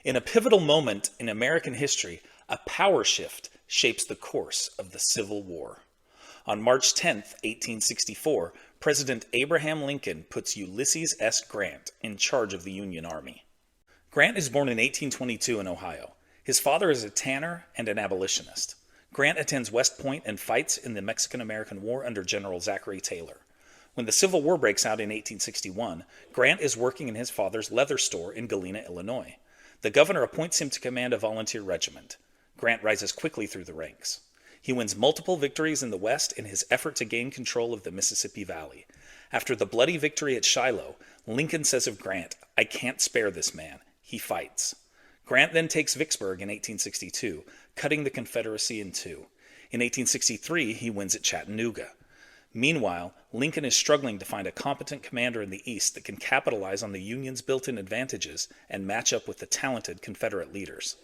In a pivotal moment in American history, a power shift shapes the course of the Civil War. On March 10, 1864, President Abraham Lincoln puts Ulysses S. Grant in charge of the Union Army. Grant is born in 1822 in Ohio. His father is a tanner and an abolitionist. Grant attends West Point and fights in the Mexican-American War under General Zachary Taylor. When the Civil War breaks out in 1861, Grant is working in his father's leather store in Galena, Illinois. The governor appoints him to command a volunteer regiment. Grant rises quickly through the ranks. He wins multiple victories in the West in his effort to gain control of the Mississippi Valley. After the bloody victory at Shiloh, Lincoln says of Grant, "I can't spare this man. He fights." Grant then takes Vicksburg in 1862, cutting the Confederacy in two. In 1863, he wins at Chattanooga. Meanwhile, Lincoln is struggling to find a competent commander in the East that can capitalize on the Union's built-in advantages and match up with the talented Confederate leaders.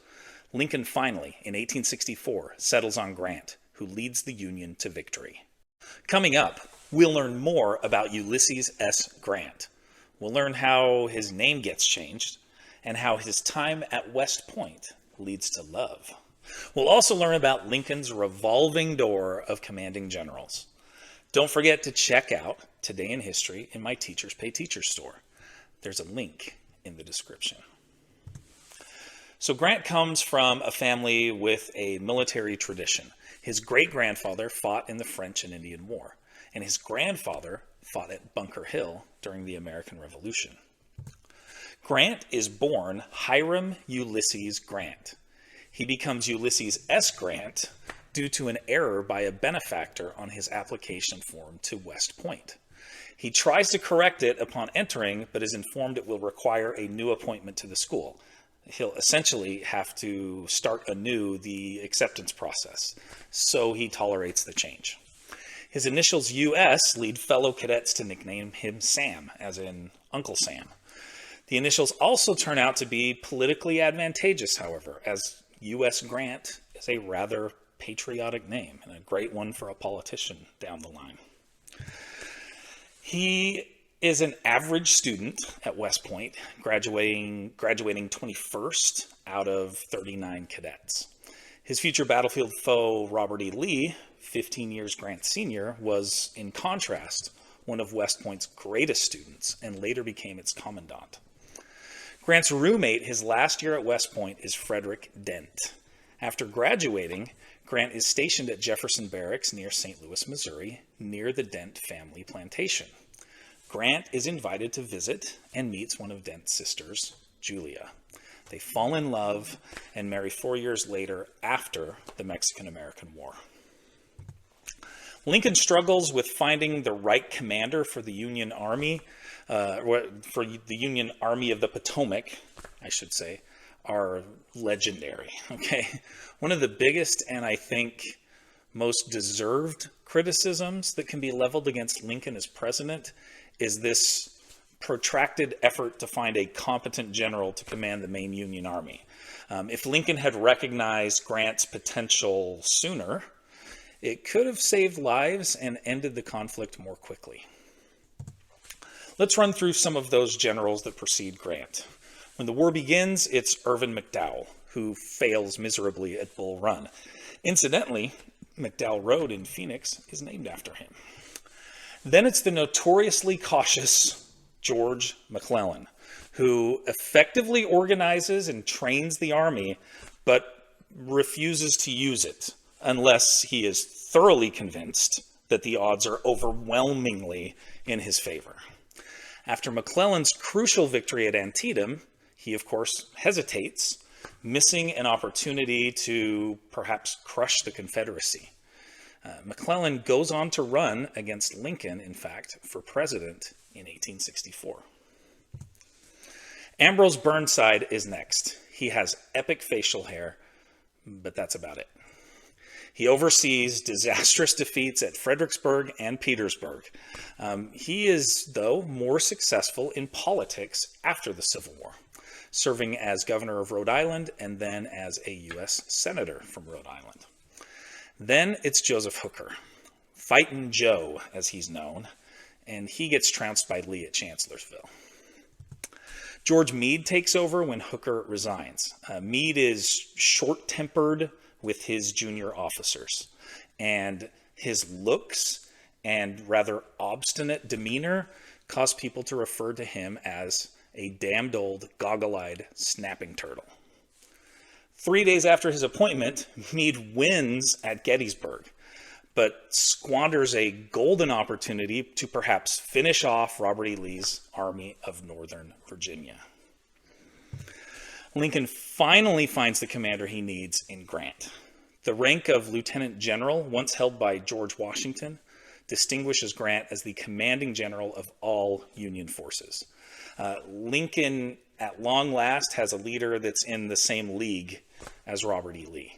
Lincoln finally, in 1864, settles on Grant, who leads the Union to victory. Coming up, we'll learn more about Ulysses S. Grant. We'll learn how his name gets changed and how his time at West Point leads to love. We'll also learn about Lincoln's revolving door of commanding generals. Don't forget to check out Today in History in my Teachers Pay Teachers store. There's a link in the description. So Grant comes from a family with a military tradition. His great-grandfather fought in the French and Indian War, and his grandfather fought at Bunker Hill during the American Revolution. Grant is born Hiram Ulysses Grant. He becomes Ulysses S. Grant due to an error by a benefactor on his application form to West Point. He tries to correct it upon entering, but is informed it will require a new appointment to the school. He'll essentially have to start anew the acceptance process, so he tolerates the change. His initials US lead fellow cadets to nickname him Sam, as in Uncle Sam. The initials also turn out to be politically advantageous, however, as US Grant is a rather patriotic name and a great one for a politician down the line. He is an average student at West Point, graduating 21st out of 39 cadets. His future battlefield foe, Robert E. Lee, 15 years Grant Sr., was, in contrast, one of West Point's greatest students and later became its commandant. Grant's roommate his last year at West Point is Frederick Dent. After graduating, Grant is stationed at Jefferson Barracks near St. Louis, Missouri, near the Dent family plantation. Grant is invited to visit and meets one of Dent's sisters, Julia. They fall in love and marry 4 years later after the Mexican-American War. Lincoln struggles with finding the right commander for the Union Army, for the Union Army of the Potomac, I should say, are legendary. Okay, one of the biggest and I think most deserved criticisms that can be leveled against Lincoln as president is this protracted effort to find a competent general to command the main Union Army. If Lincoln had recognized Grant's potential sooner, it could have saved lives and ended the conflict more quickly. Let's run through some of those generals that precede Grant. When the war begins, it's Irvin McDowell, who fails miserably at Bull Run. Incidentally, McDowell Road in Phoenix is named after him. Then it's the notoriously cautious George McClellan, who effectively organizes and trains the army, but refuses to use it unless he is thoroughly convinced that the odds are overwhelmingly in his favor. After McClellan's crucial victory at Antietam, he of course hesitates, missing an opportunity to perhaps crush the Confederacy. McClellan goes on to run against Lincoln, in fact, for president in 1864. Ambrose Burnside is next. He has epic facial hair, but that's about it. He oversees disastrous defeats at Fredericksburg and Petersburg. He is, though, more successful in politics after the Civil War, serving as governor of Rhode Island and then as a U.S. Senator from Rhode Island. Then it's Joseph Hooker, Fightin' Joe, as he's known, and he gets trounced by Lee at Chancellorsville. George Meade takes over when Hooker resigns. Meade is short-tempered with his junior officers, and his looks and rather obstinate demeanor cause people to refer to him as a damned old, goggle-eyed snapping turtle. 3 days after his appointment, Meade wins at Gettysburg, but squanders a golden opportunity to perhaps finish off Robert E. Lee's Army of Northern Virginia. Lincoln finally finds the commander he needs in Grant. The rank of lieutenant general, once held by George Washington, distinguishes Grant as the commanding general of all Union forces. Lincoln, at long last, has a leader that's in the same league as Robert E. Lee.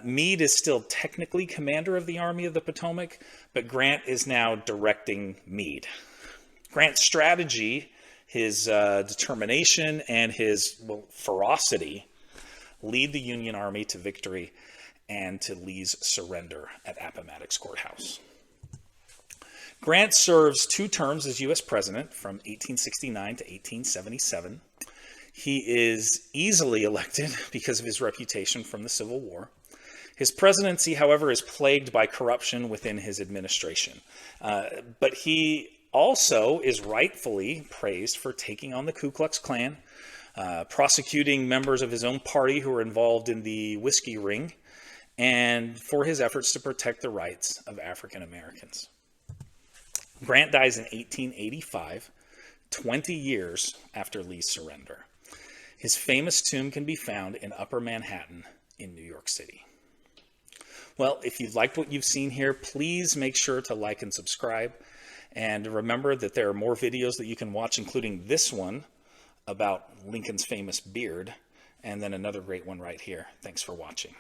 Meade is still technically commander of the Army of the Potomac, but Grant is now directing Meade. Grant's strategy, his determination, and his ferocity lead the Union Army to victory and to Lee's surrender at Appomattox Courthouse. Grant serves 2 terms as U.S. President from 1869 to 1877. He is easily elected because of his reputation from the Civil War. His presidency, however, is plagued by corruption within his administration. But he also is rightfully praised for taking on the Ku Klux Klan, prosecuting members of his own party who were involved in the whiskey ring, and for his efforts to protect the rights of African Americans. Grant dies in 1885, 20 years after Lee's surrender. His famous tomb can be found in Upper Manhattan in New York City. Well, if you've liked what you've seen here, please make sure to like and subscribe. And remember that there are more videos that you can watch, including this one about Lincoln's famous beard, and then another great one right here. Thanks for watching.